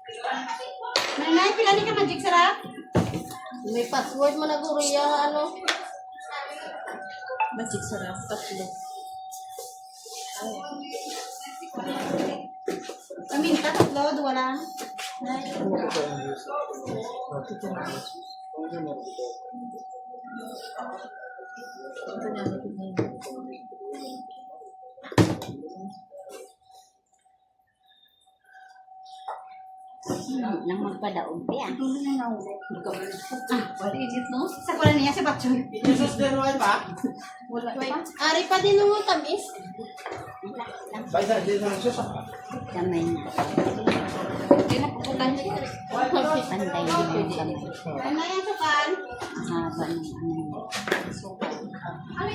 Nanay, pila ni ka magic sarap? May password mo na guro yung ano. Magic sarap. Tatlo. Kami ka tatlo, dua lang. Nang magpadaog yan. Wala init no? Sa pala niya si Batchoy. Jesus din mo pa? Wala pa. Ari pa din mo tamis. Baisa din mo Jesus. Kamay na. Hindi na puputan niya. Pantay din yung kamay. Ano yan sukan? Haba ng ano. Ano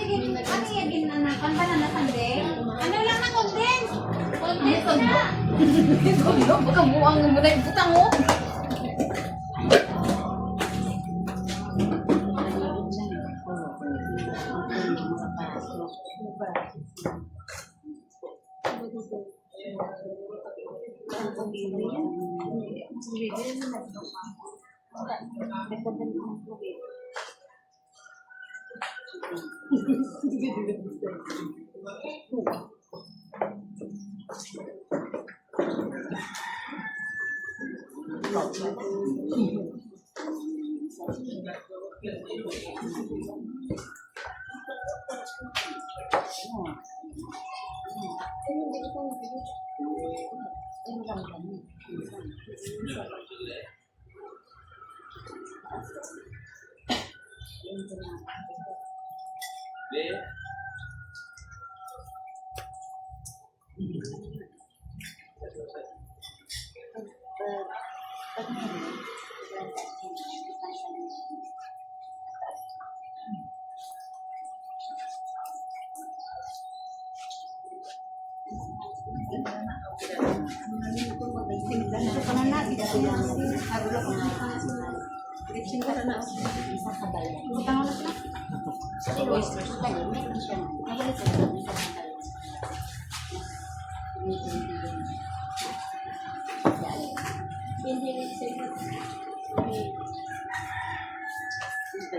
yung ginanakan ba na nasande? Ano lang na condense? Condense na. Ikaw, baka buwang mo na yung butang mo.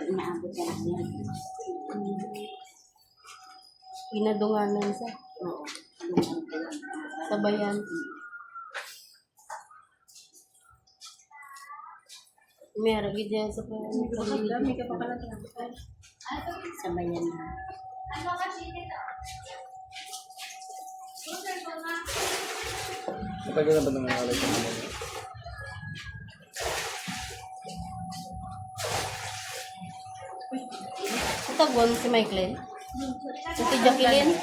Inaabot ka na yan. Inadunganan sa. Oo. Sabayan. Meron gid sa Dami ka pa pala tinapos. Sabayan na. Ano kasi nito? Matagal na ba nang alay ko naman? Tagwan si Michael. Si Jacqueline.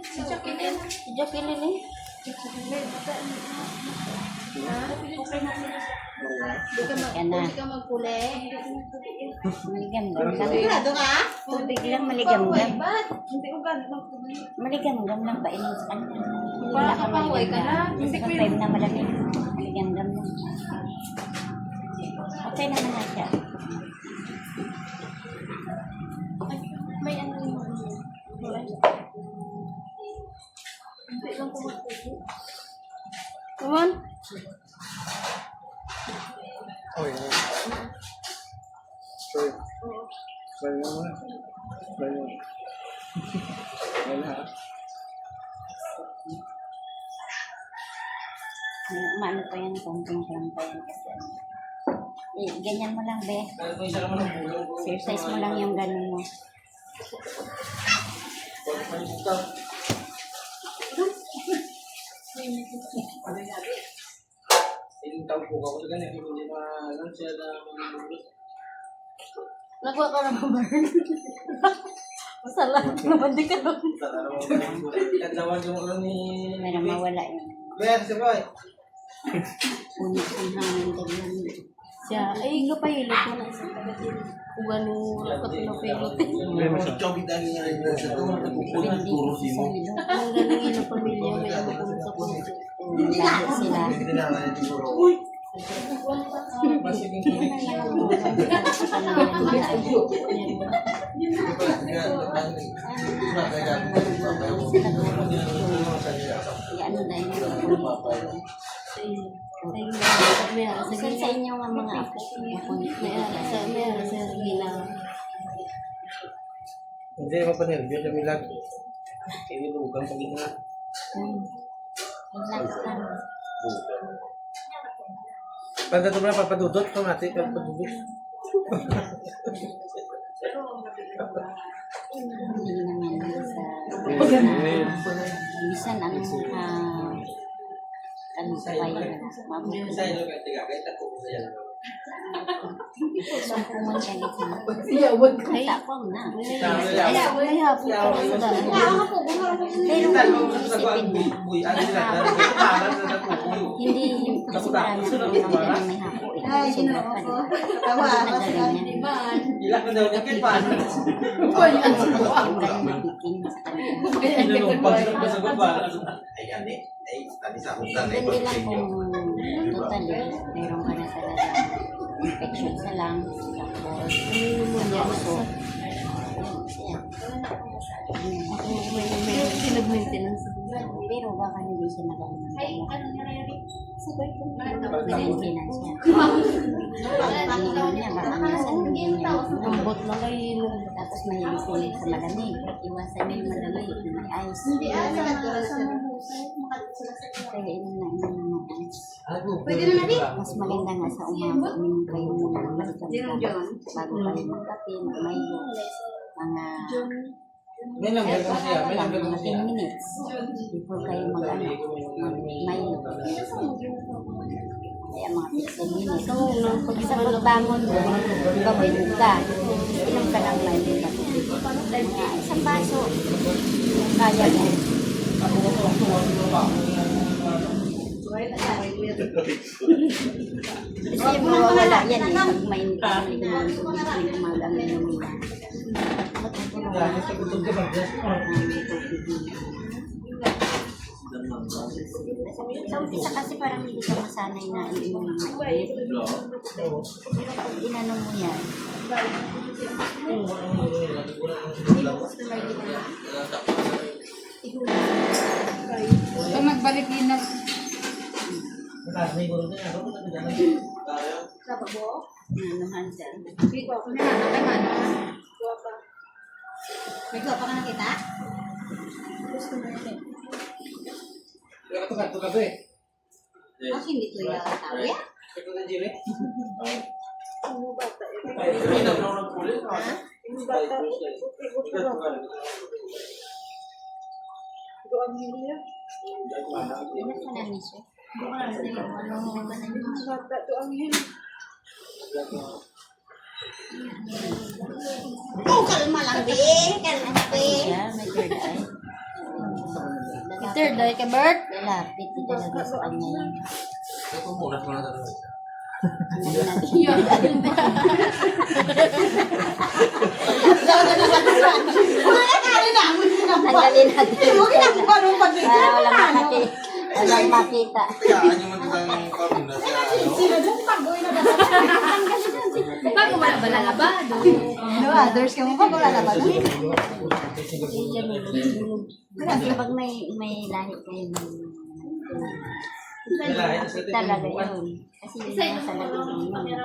Si Jacqueline. Si Jacqueline eh. Yan na. Hindi ka magkuli. Maligam-gam lang. Sigurado ka? Tubig lang, maligam-gam. Ba't? Hindi ko ganit magkuli. Maligam-gam lang ba inom sa kanila? Wala ka pahuwi ka na. Hindi ka time na malamig. Maligam-gam lang. Okay naman na siya. May ano yung wala. Hindi lang ko magkuli. Come on. Oh, yeah. Sorry. Sorry na muna. Sorry na. Sorry na ha. Maano pa yan, konting lang pa yan kasi ano. Eh, ganyan mo lang, be. Exercise mo lang yung ganun mo. Nagwa ka naman ba? Masala. Nabandi ka doon. Pero mawala yun. Puno ang hangin tignan. Siya, ay kapahilot mo na isang kapatid. Kung ano, kapinapilot. Hindi kasi sa hilo. Ang galing yun ang pamilya, may naman sa puso. Lahat sila. Ano na yun? May ara sa Saan sa gila. inyo nga mga apo? May ara sa gila. Hindi mapanervyo sa milag. Kinilugang pag ina. Relax lang. Pagka ito na papadudot, pamati ka papadudot. Hindi naman sa... Minsan ang ano pa yun, mabuti. Sumpungan ka dito. Ay, ako na. May hapon pa sa daan. Pero isipin mo, hindi kasi marami ang may hapo. Sobra pa rin. Nagaling yan. Ilak na daw niya kay Pan. Depende lang kung totally meron ka na talaga infection sa lungs, tapos sa puso. May pinag-maintenance. Pero baka hindi siya nagaling ng gamot. Maintenance niya. Ininom niya, baka minsan hindi niya. Lambot lang kayo. Tapos mahilig ulit sa malamig. Iwasan niyo yung malamig, may ice. Kaya inom na ng ice. Pwede na natin. Mas maganda nga sa umaga, uminom kayo muna ng malikam bago kayo magkape, magmayo. Mga May langgan mo siya, may langgan mo siya. 10 minutes before kayo magmayo. Kaya mga 15 minutes. Pag sa pagbangon mo, babayog ka. Inom ka ng mayo. Mga isang baso. Kaya mo. Kasi mawawala yan eh. Pag mainit ka ng umagang inom nila. Sa umpisa kasi parang hindi ka masanay na iinom ng mainit. Pag inanong mo yan, Ito nagbalik din na. inanuhan siya. Biko ako na. Naman. May guwa pa ka nakita? Ito ka to eh. Kasi hindi ko yung tao ya. Ito na jire. Ilan ka namin siya? Oh, kalma lang, be. Kalma, be. Siya, may third eye. Third eye ka, Bert? Lalapit din talaga sa kanya yun. Tanggalin natin. Para walang makita. Bago wala ba lalabado? No, others ka mo ba? Wala na ba? Kasi pag may lahi kayo ng talaga yun. Kasi yun yung sa labing yun.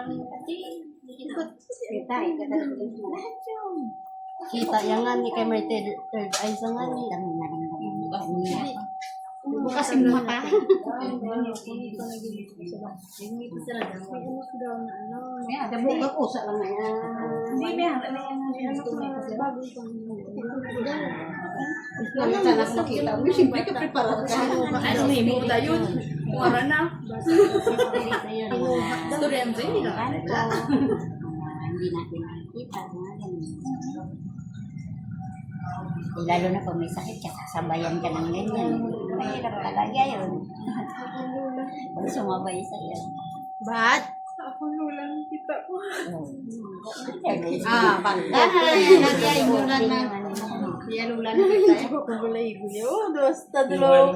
Kita yan nga ni kay may third eye sa nga ni. Kami naramdaman kanina. Bukas yung mata. Kaya, dabo ka po sa lang na yan. Hindi, may hara na yan. Wala na lang nakita mo. Siyempre ka preparar ka. Ano may muda yun? Wala na. Kanto, hindi natin nakikita. Mga ganun. Lalo na kung may sakit ka, sasabayan ka ng ganyan. Mahirap talaga yun. Kung sumabay sa'yo. Ba't? Bangga. Nagyay mo lang na. Yalulan na kita. Ako kung wala ibo niya. Oh, dosta dulo.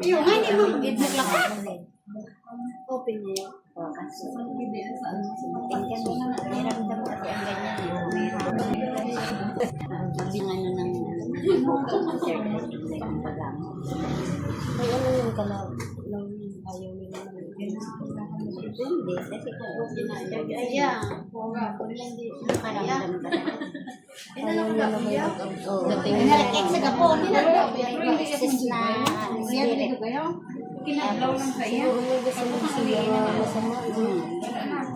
Yung nga, hindi mo gitnag lang ka. Open niya. Kasi meron kasi ang ganyan yung ano ng paggamot. May ano yung kalaw. Ayaw Hindi, kasi kung okay na. Ayan. Oo nga. Kung hindi Nakaramdam ka na. Ayaw niya na may Oo. dating Nalakit sa Gapon. Access na spirit. Kinaglaw lang sa iya. siguro yung gusto mo siya masama.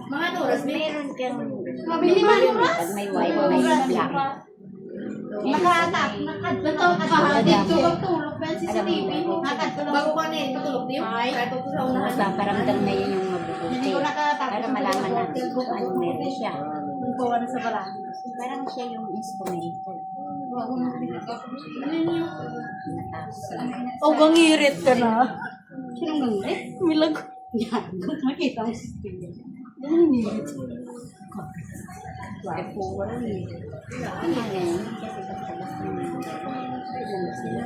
Mga oras, Meron kang Mabili man oras. pag may wifi, may black. Nakaatak. Nakadto ka dito ka tulog pa sa TV. Nakadto bago ka nito tulog niyo. Kahit ito sa unahan. Paparamdam na yun yung mabubuti. Hindi ko nakatapos. Para malaman natin kung ano meron siya. Kung pawa na sa barang. Parang siya yung instrumento. Wag mo Nataas. O, gangirit ka na. Sinong nangyari? Milag. Makita mo si Steve. Ay po, wala yun. Ano ngayon? Kasi basta-basta na sila.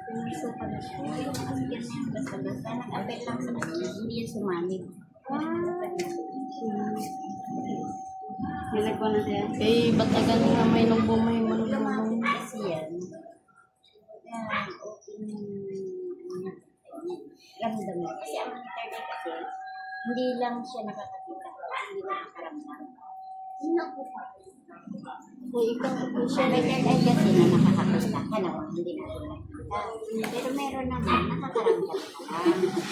Pinasukan na siya. Yan na yung basta-basta. Nag-apel lang sa kanya. Hindi yan sumali. Nilagwa na siya. Kay batagan nga may nang bumay manubumay. Kasi yan. Yan, okay na. Ramdam mo. Kasi ang internet kasi, hindi lang siya nakakakita. Hindi nakakaramdam. Kung ikaw po siya. Siya may third eye kasi na nakakakita ka na hindi na nakakita. Pero meron naman, nakakaramdam ka lang.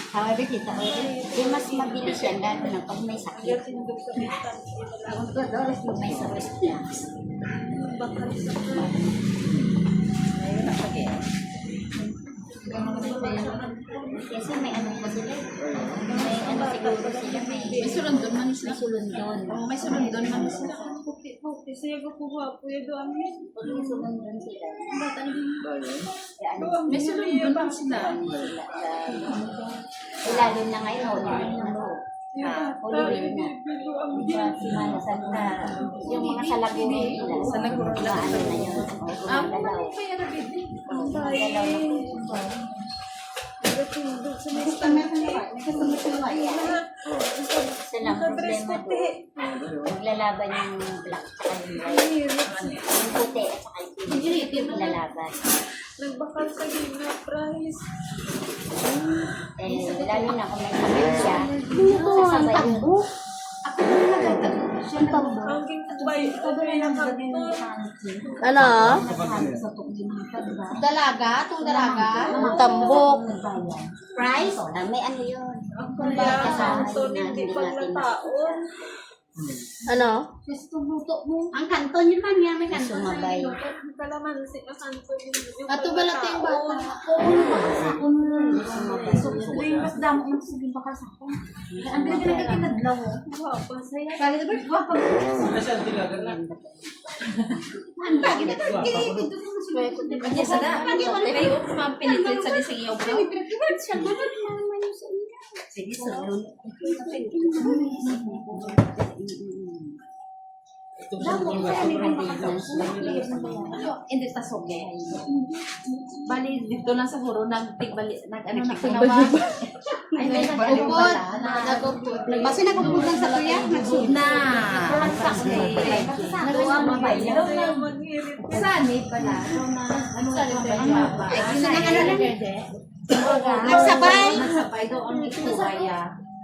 However, dito ko, di mas mabilis yan lalo na pag may sakit. Pag may sakit na. Kasi may ano pa sila. May ano siguro sila. May Sulundon man sila. sulundon. May sulundon man sila. Siya ko po ba? Puya doon amin. Pag may sulundon sila. eh, ano, May sulundon man sila. lalo na ngayon, huli na. Mga Santa, yung mga salaguro nila. Salaguro nila. Ano na yun. O, gumagalaw. Kaya na baby. Gumagalaw na po yung buwan. Isa lang problema doon. Naglalaban yung black sa yung white. Yung puti at saka yung pink. Naglalaban. Nagbakal sa gina, price. Lalo na kung may kamay siya, sasabay yun. Ang kinkbay, may nakaptor. Ano? Dalaga? Itong dalaga? Tambok. Price? May ano yun. Kaya Kasama kanton, yun na hindi hindi pag natin nataon. Ano? Ang kanton yun man yan. May kanton. Sumabay. Kalamansi na kanton. Ato ba natin yung bata? Mas damo man sige baka sa ako. Ang pinag nagkakadlaw. Wapa, saya. Kali na ba? Wapa. Ang bagay na kagigit. Ito yung sulit. Kanya sa daan. Kayo, mapinitit sa dising iyo. Pero pinag-iwag siya. Sige, sunod. Hindi tasoge. Bali dito lang sa huro nagtigbali ano na kunawa. Ay nagupod. Nagupod. Basta nagupod lang sa kuya, nagsud na. Nagawa mo ba yun? Sani pala. Ano ba? Nagsabay. Nagsabay daw ang istorya.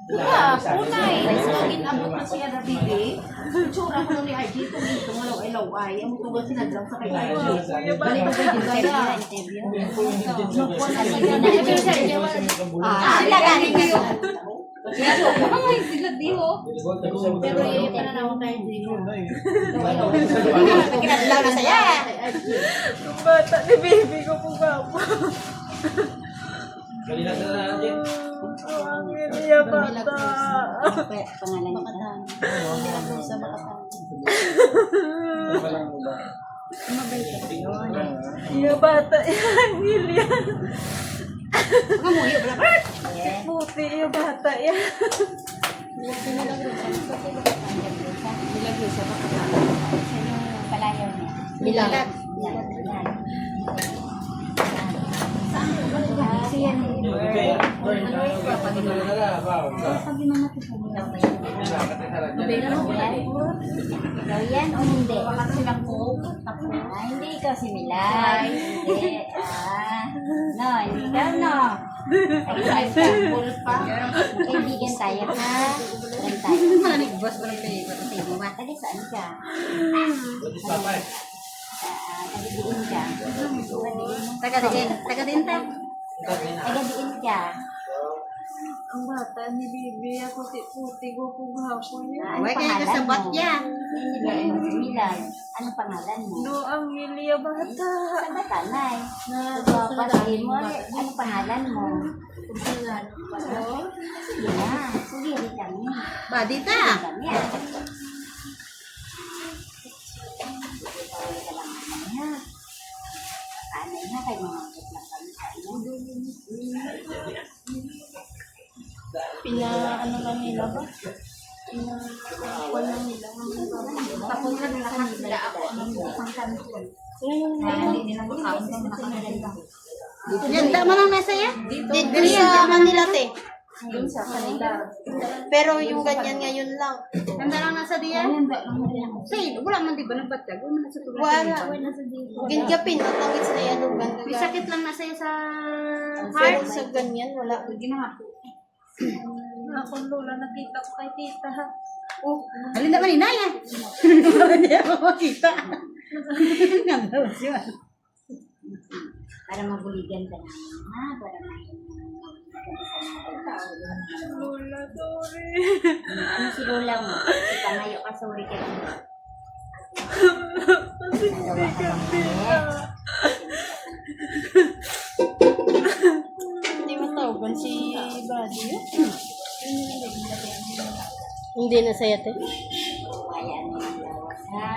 Yeah, punay. Laging abot na siya na bibi. Tsura ko ni RJ itong ito, malaw ay. Ang tugal sinadlang sa kay RJ. Balik ko kayo gada. Sila galing kayo. Ay, sila diho. Pero yung pananaw kay RJ. Kinadlaw na saya. Yung bata ni baby ko po ba po. Ang iniya bata. Pangalan niya. Sa Makatan. Iya bata yan, Ilian. Kamuyo pala. Puti yung bata yan. Nilagay sa Makatan. Palayaw niya. Bilagat. Ikaw yan o hindi? Hindi ikaw si Milay. Hindi. No, hindi ikaw no. Example pa. Kaibigan tayo ha. Friend tayo. Malamig boss, walang kayo. Kasi mo ba? Taga saan ka? Taga-diin ka. Taga-din ta. Taga-diin ka. Ang bata ni Bibi, ako puti ko kung hapon niya. Ano Huwag kayo pangalan kasabot mo? yan. Milan. Anong pangalan mo? No, Amelia bata. Saan ba tanay? Papasali mo. Anong pangalan mo? Sige na. Sige rin kami. Badita. Kami ah. Bawal ka lang naman ha. Anay na kayo mga lang kami sa inyo. Ano lang nila ba? Lang nila. Tapos na nila kanila ako ang isang kanton. Hindi nila makakaon ng nakakaganda. Yan, tama lang nasa yan? Dito sa Manila, te. Doon sa kanila. Pero yung ganyan ngayon lang. Ganda lang nasa diyan? Say, wala man di ba nagbatag? Wala nasa tulang. Wala. Gingapin, at ang na yan. May sakit lang nasa sa heart. Sa ganyan, wala. Akong lola, nakita ko kay tita. Oh, alin naman inaya. Hindi ako makita. Ganda ba siya? Para mabuligan ka namin ha. Para Lola, sorry. ano si Lola mo? Ipangayo ka, sorry ka lang. Nagawa ka bang mali? Hindi matawagan si Buddy. Hindi na saya, te. Hayaan mo yung lawas ha.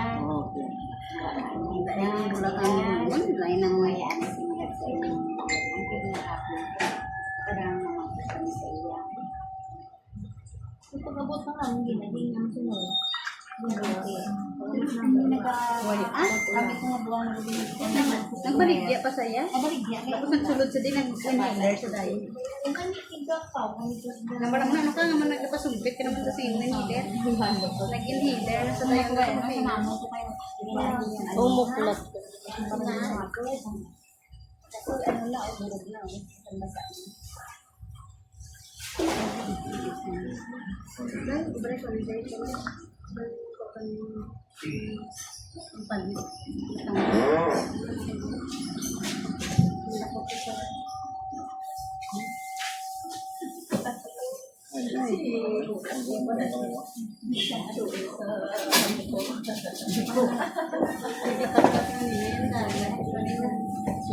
Lain ng Hayaan mo sinagad sa inyo. Ang pinakapin ka. Parang naman kami sa iya. Pag-abot na lang, hindi naging sunod. Kami ko nga buwan ng Nagbaligya pa saya? Nabaligya. Tapos nagsulod sa din, nag-inhaler sa dayo. Kung kami tigak pa, Naman ano ka naman nagpasumpit ka naman sa sino inhaler. Nag-inhaler sa dayo nga. Umuklat. ano lang, durog lang.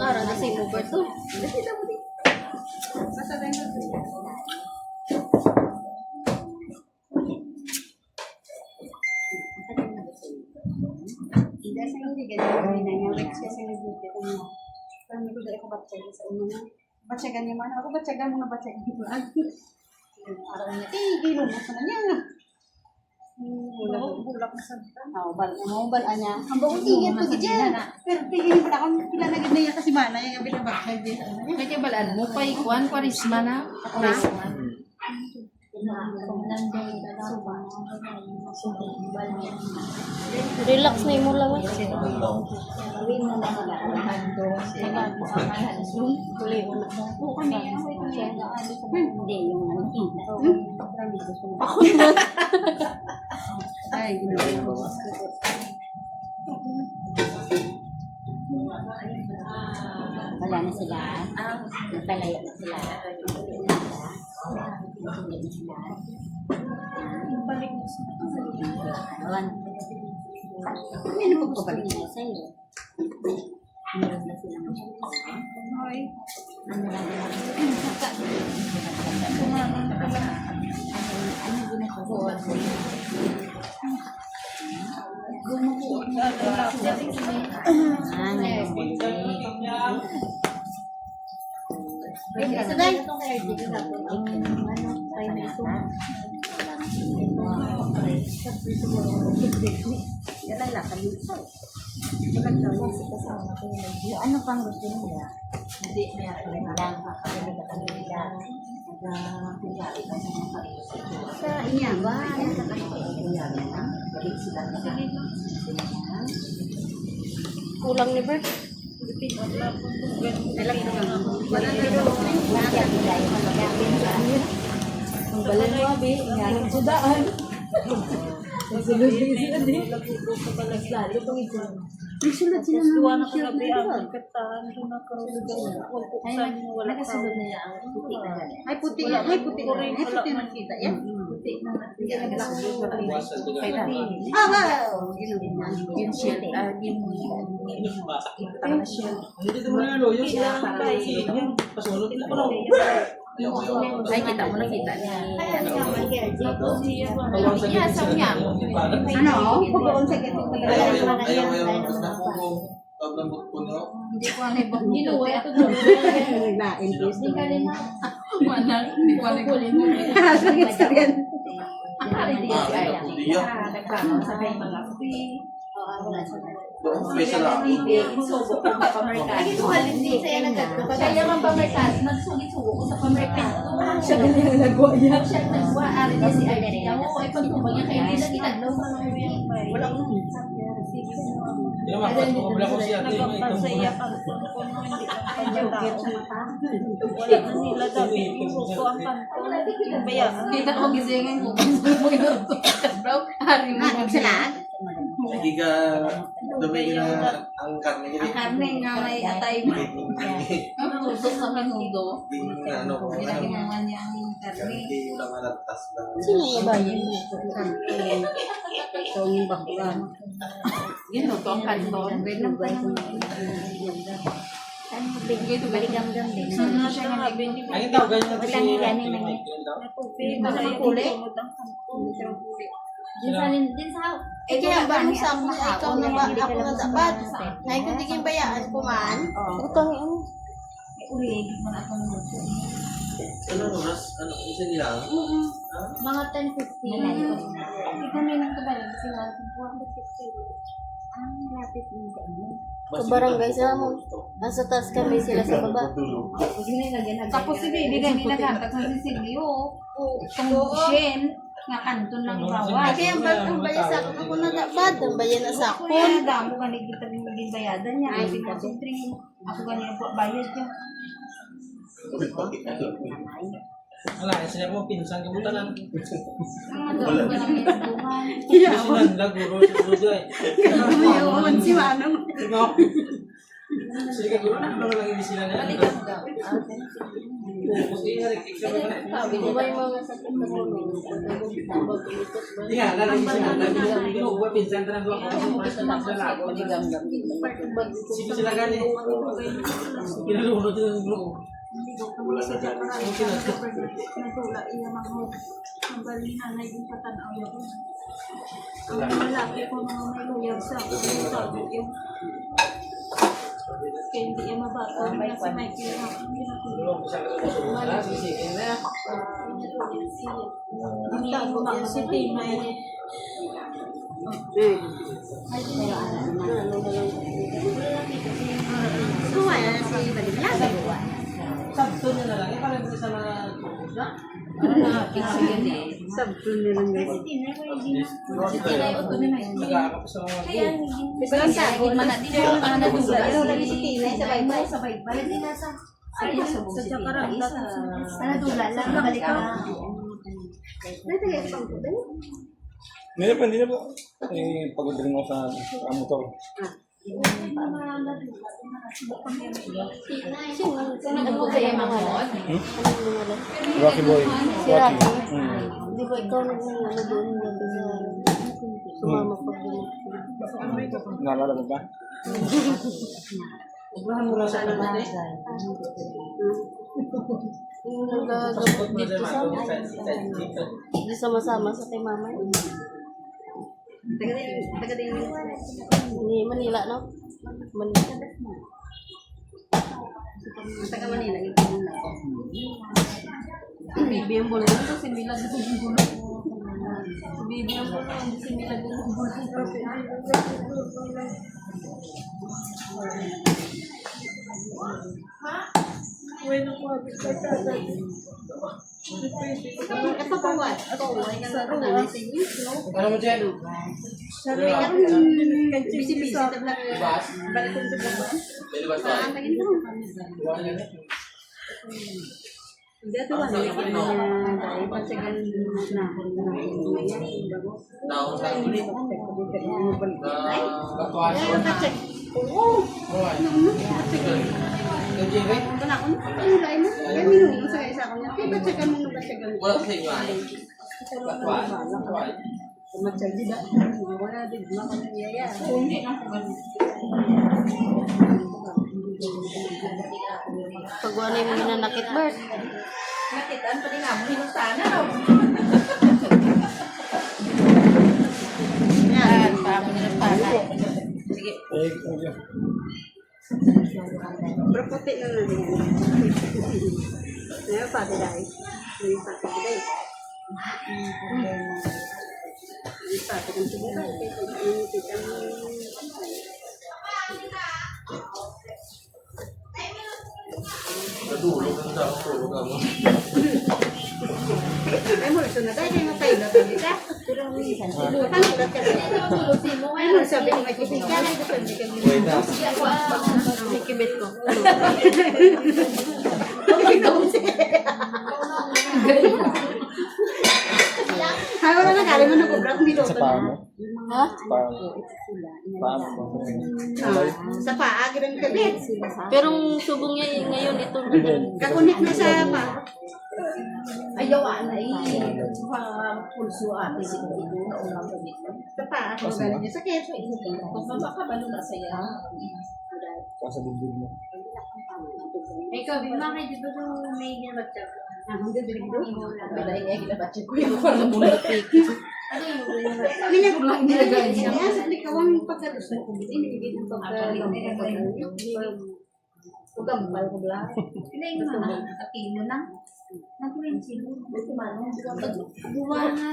Para na si Uber to. Hindi sa hindi ganyan na yung Rex kasi nagbuti ko mo. Parang ko dahil ako batsaga sa una na. Batsagan niya man. Ako batsagan mo na batsagan mo. Araw niya. Gilo mo sa niya. Bulak na sa Bal niya. ang bawang tingin to dyan. Pero tingin pa akong pila na ganda niya kasi mana yung binabaksag din. Kaya balaan mo pa ikuan, kwarisma na. Relax na yung mula mo. Hindi yung ano. Ay, ginawa. Wala na sila. Nagpalayo na sila. Balik mo sa Awan. Ano po pa balik? Hindi sa'yo. Meron na silang Ay, ano lang lang. kumanang ka lang. Ano ginagawa ko? Ngayon muli. Sa day. Ano pang gusto nila? Hindi niya lang makakalimutan ka nila. Nagpinjari ka sa mga pag-iisip. Sa inya ba? Ano sa kanila? Balik sila. Kulang ni Bert. Ang balang mo, Abi. Ingalang sa daan. Masulod din sila din. Mas lalo pang ito. Nasulod sila ng Tuwa na shirt kagabi na ang doon. kataan ko na karugan. Ay, nakasunod na yan. Ang puti na gani. Ay, puti na. Ay, puti na. Ay, puti na kita. Yan. Puti na. Hindi ang nakasunod. Kaya na. Ah, wow. Yung shield. Yung parang shield. Hindi mo na yung pasunod na ko. Ay, kita mo na kita niya. Ayaw sa Iya, sa niya. Ano? Pagkaon sa gating pala. ayaw mas na po tablambot po niyo. Hindi ko ano ibang ginuwi ato doon. Nagna-increase. Hindi ka rin na. Hindi ko ano ibang Sakit sa yan. Nagkakaroon sa kayo mga Special ako. Lagi ko halin din sa'yo nagkakaroon. Kaya man pamerkas, nagsulit-sugo ko sa pamerkas. Siya ganyan ang nagwa niya. Siya nagwa, ari niya si Irene. Oo, ay pagtubag niya kayo. Hindi na ginaglaw. Wala ko nung Hindi naman, pagkakabla ko siya. Nagpapasaya ka kung hindi ka pagkatao. Wala na nila dami. Ibuko ang kanto. Bayaan. Kita ko gisingin mo. Bro, hari mo. Salag? Hindi ka dumigil na ang karne. Ang karne nga may atay mo. Ang usok sa menudo. Hindi ano ko. Nilagyan naman niya ang karne. Hindi lang alatas lang. Sino nga ba yun? Itong bakla. Yun, no, to ang kanton. Ganun pa naman. Ano din? Baligam-gam din. Sana siya nga Sabi ni Ayun daw, ganyan Gani man. Din sa Eh, kaya ba mo sa ako na ikaw na ba ako na dapat? Ay, kung di kayong bayaan ko man. Utang ano? Uli, man ako naman. Ano oras? Ano? Isa nila? mga 10:50. Kami nang kabalan sila. Ang lapit din sa inyo. Sa barangay sa mo. Nasa taas kami sila sa baba. Tapos si Baby ganyan naghantak sa Sisilio. Kung Shen, nga kanton lang bawat. Kaya ang bayan sa ako ako na dapat. Ang bayan na sa ako. Kung damo ganit kita rin maging bayadan niya. Ay, pinasutri. Ako ganyan po bayad niya. Wala, sila mo pinsan kabutan lang. Ang damo ka lang yung buwan. Sinan lang, guro sa guro ay. Ayaw si Manong. Sila ka guro na, ano lang hindi sila na. Sabi ko ba yung mga sakit na mo? Iya, lalaki sila. Guro, pinsan ka na doon. Sino sila gani? Pinalunod sila ng guro. Natula iya mahod. Ang balihan na yung patanaw yun. Ang malaki ko mga may luyaw sa ako. Sabi yung kaya hindi yung mabata. Kasi may kira. Ang tago mga si Timay. Kumaya na si Baligyan. Sabto niya na lang. Parang isa na Sabto nila nga. nag-aakap sa mga Kaya sakit man natin yung mga natula. Pero lagi si Tinay sa baybay. Sa baybay. Hindi nasa. Ay, nasa Sa Jacaranda. natula lang. Balik ka. Hindi na po. Eh, pagod rin ako sa motor. Ano po kaya mga mod? Rocky Boy. Si Rocky. Di ba ikaw nang ano doon gabi sa sumama pag Naalala mo ba? Ubrahan mo lang sa alam natin. yung nagagamot dito sa hindi sama-sama sa kay mama. Taga din ni Manila, no? Manila. Taga Manila, ito na. Bibi ang bulong ito, si Mila dito yung bulong. Si Bibi ang bulong, si Mila dito yung bulong. Ito pa what? Ito, ay nga sa Ano mo dyan? Sabi ka busy-busy sa vlog. Balik ko sa vlog. Tagin ko. Hindi ito ba? Nalagyan na dahil pasagan na ako na check. Oo. Wala ko na. Ano lain mo? Kaya minunong sa isa ko niya. Kaya pasagan mo na pasagan. Wala sa inyo ay. Matsag di ba? Wala din. Wala ko na niyaya. Pag wala yung minanakit, Bert. Nakitaan pa din nga mo, hinusana raw. Yan. Paano nila para. Sige. Pero puti na lang yan. Ngayon, pati dahil. Ngayon, pati dahil. Ngayon, pati kang siguro. Ngayon, kita mo. Nadulog ang daw, tulog ako. Ay, mo, ito na tayo. Kaya matayo na tayo ka. Pero minsan, panulat ka rin. Ay, mo, sabi ko, may kibit ka. Ay, gusto niya kami. Wait na. May kibit ko. Ay, wala na kari mo na kubrak dito. Sa paa mo? Ha? Sa paa mo? Paa mo ba? Sa paa, ganun kabit. Pero subong niya ngayon ito. Kakunit na sa paa. Ayaw, anay. Pulso ate, siguro. Sa paa, kung galing niya sakit. Magpapakabalo na saya. Sa bibig mo. Ikaw, Bima, kayo dito sa may ginabagtag. Ang gagawin ko. Balay niya, ginabatsi ko yung parang mulatik. Ano yung ginabagtag? Kami na kung nilagay niya. Sa likawang pagkalos mo. Inibigay ng pagkalos. Pagkampal ko ba? Hindi yung mga katino na. Nag-win sila. Buwa nga.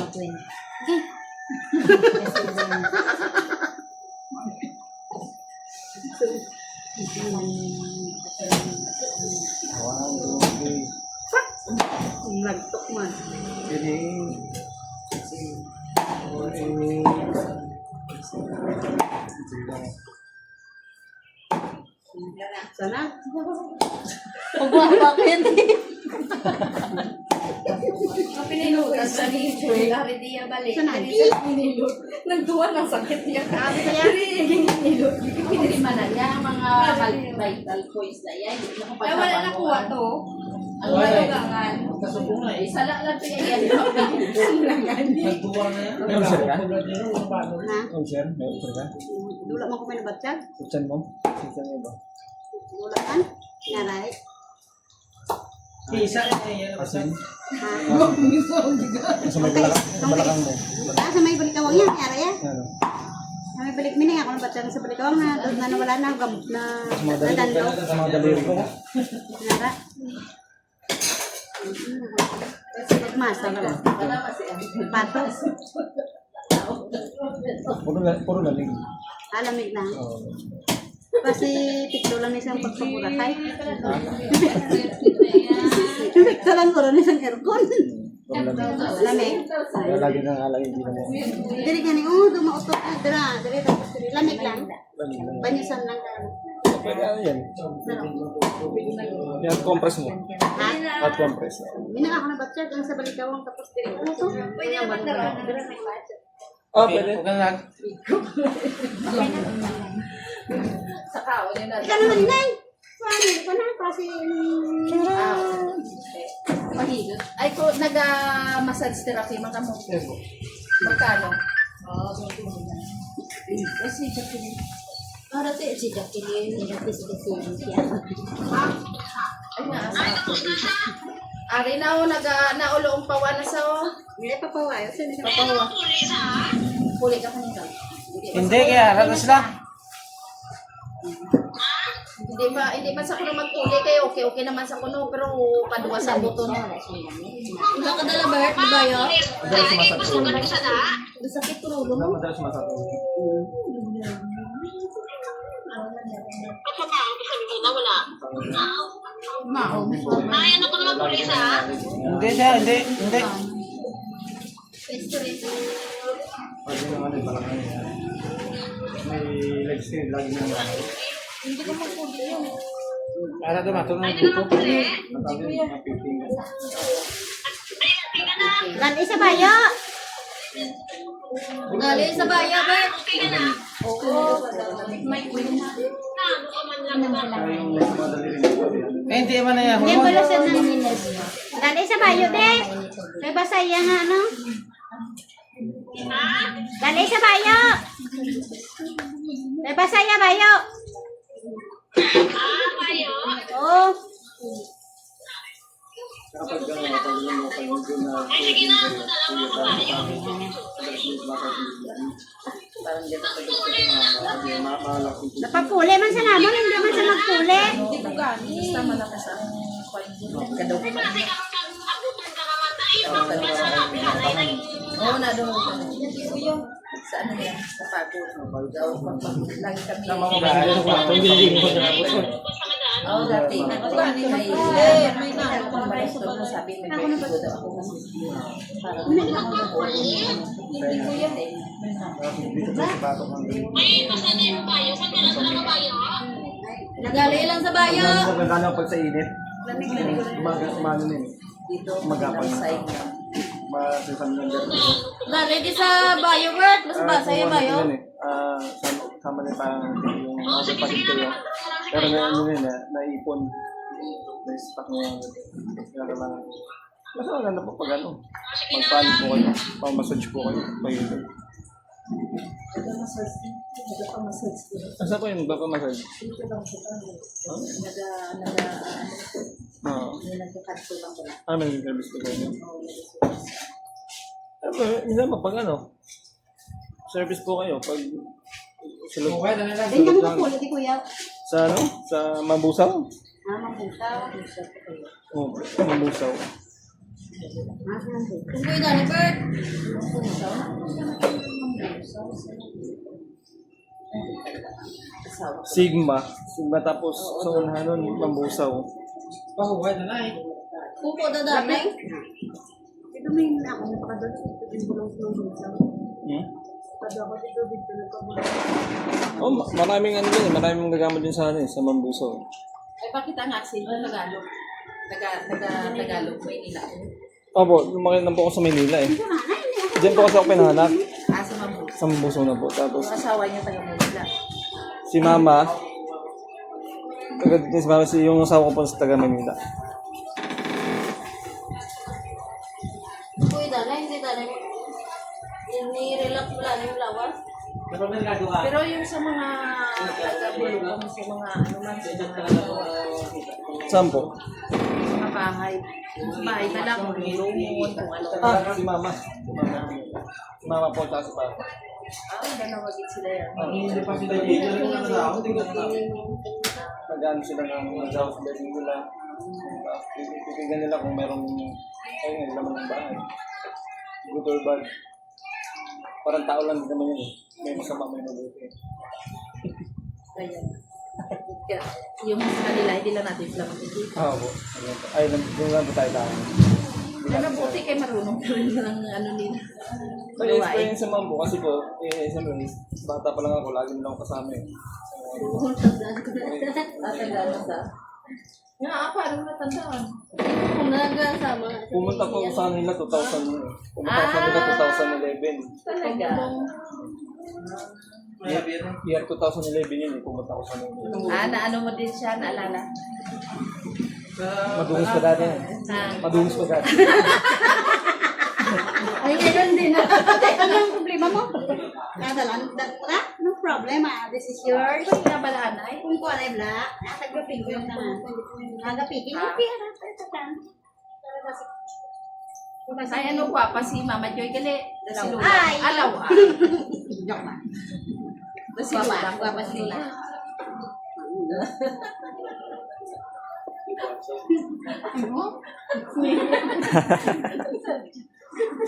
Okay. Wow, okay. Nagtok man. Sige. Sana. Pagwawakit. Pinilutas sa ni Joy. Lari diya balik. Sana. Pinilot. Nagduwa ng sakit niya. Sabi kaya. Pinilot. Piniliman na niya. Mga vital points na yan. Ay, wala nakuha to. Ang malugangan. Kasubong na eh. Sala lang ito yan. Malugangan. Nagduwa na yan. May ulcer ka? Ha? Ulcer? May ulcer ka? Dula mo ko may nabatsag. Ulcer mo? Ulcer mo ba? Dula kan. Naray. Isa na yan. Asin? Ha? Sa may balakang mo. Sa may balikawang yan. Naray yan. Ano? Sa may balik mining ako nabatsag sa balikawang na. Doon na nawala na. Gamot na. Sa mga daliri Nadalo. Sa mga daliri ko. Nara. Nagmasa ka lang. Patos. Puro laling. Alamig na. Oo. Kasi tikto lang isang pagpapuratay. Tikto lang ko rin isang aircon. Puro laling. Lamig. Kaya lagi kang alay, hindi na mo. Dili ka ni, dumautot na dira. Dili tapos dili. Lamig lang. Laling lang. Banyusan lang ka. Pwede ano yan? Yan, compress mo. Ha? At compress. Minang ako na batsyag ang sa balikawang tapos dili. Ano to? Pwede naman daraan. Dara may budget. Oh, pwede. Huwag kang nag... Sa kao niya na. Ikaw naman, inay. Paano? Ikaw na kasi... Mahigit. Ay ko, nag-massage therapy, mga mo. Magkano? Ay, si Jacqueline. Para si Jacqueline. Si Jacqueline siya. Ay, naasa ako. Ari na o, naulo ang pawa na sa o. Hindi pa pawayo. Sino ka? Papawa. Puli ka kanina. Hindi, kaya harap na sila. Hindi ba sa kuno magpuli kayo, okay naman sa kuno, pero paduwa sa buton. Wala ka dala, Bert? Di ba yun? Madalas sumasakit. Sakit turulo mo. Madalas sumasakit. Mao. Hindi siya, hindi. Pwede naman din parang ano yan. May legs din, lagi na nga. Hindi ko magpuli yun. Para dumato na dito. Matawin yung mga 15. Lali sa bayo. Dali sa bayo, Bert. Kaya yung legs madali rin ito. Eh, hindi man na yan. Hindi mo lang siya ng Lali sa bayo, de. May basaya nga, ano? Lali sa bayo. May basaya bayo. Oo. Kapag gano'n, kapag gano'n mo kayo doon na parang dito sa gusto mahalak yung Napapuli man sa namon, hindi man sa magpuli. Hindi ko gani. Basta malakas ang Oo, na doon. Sa ano yan? Sa pagod. Lagi kami. Oo, dati. Gani may may nalo ko na gusto sabi may pwede daw ako kasi parang Hindi ko yan eh. dito sa batok ng Nagali lang sa bayo. maganda pag sa init. Umano din. Dito, Magapal na. sa inyo. Masisan ng dito. Dali di sa bayo, Bert. Mas basa yung bayo. Sama din parang yung mga pagkit ko yun. Pero ngayon yun naipon. Na-stock mo yung kaya lang. Mas maganda po pag ano. Magpalit po kayo. Pang-massage po kayo. Pag-ibig. Asa po yung nagpapamassage? Oo. May nag-service po kayo. Minsan mo pag ano, service po kayo pag sulog Hindi mo magpuli, di kuya. sa ano? Sa Mambusaw? Mabuta. Oo, Mambusaw. Kung kuya dali, Bert. Sigma tapos sa unahan nun, Mambusaw. Pahuway na na eh. Kuko da dami. Ito may ako napakadali. Ito yung bulong sa Oh, maraming ano din, maraming nagamit din sa ano eh, sa Mambusaw. Ay, bakit ang accent ng Tagalog? Tagalog, Maynila. Opo, lumaki lang po ako sa Maynila eh. Diyan po kasi ako pinahanap, Ah, sa Mambu. sa Mambusaw na po. Tapos Yung asawa niya taga Maynila. si Mama, si Mama, yung asawa ko po sa taga Maynila. Kuya dali, hindi dali. Ni-relax mo lang yung lawas. Pero may nagawa. Pero yung sa mga taga-bulong, sa mga ano man, Saan po? sa mga bahay. Sa bahay na lang, kung lumon, kung ano. Si Mama. Si Mama po, tapos si Papa. Dalawa git sila yan. Hindi pa sila dito. Nag-ano sila ng nag-house building nila. Titigan nila kung merong ayun, laman ng bahay. Good or bad. Parang tao lang din naman yun eh. May masama, may mabuti. Ayan. Kaya, yung sa kanila, hindi lang natin sila makikita. Oo po. Ay, doon lang po tayo tayo. Pero buti kay marunong pa rin ng ano nila. May experience naman po kasi po, siyempre, bata pa lang ako, lagi nila ako kasama eh. Tatandaan sa. Nga, paano natandaan? Kung nagasama. Pumunta po ako sa nila 2000 eh. Pumunta ako sa nila 2011. Talaga. Year 2011 yun eh, pumunta ako sa nila. Naano mo din siya, naalala? Madungis pa dati yan. Madungis pa dati. Ay, ganyan din. Ano yung problema mo? Kadalan, no problem. This is yours. Ba't nabalaan ay? Kung ko alay bla, tagapin ko yung naman. Tagapin, okay, harap, Ay, ano pa si Mama Joy gali? Si Lula. Ay! Alaw ah. Joke lang. Si Lula. Guwapa si Lula.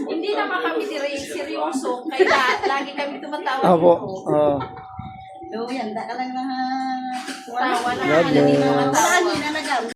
Hindi naman kami seryoso. Kaya lagi kami tumatawa. Opo. Do, yan, da ka lang na. Tawa na. God Hindi bless. naman Saan tawa. yun na nagawa?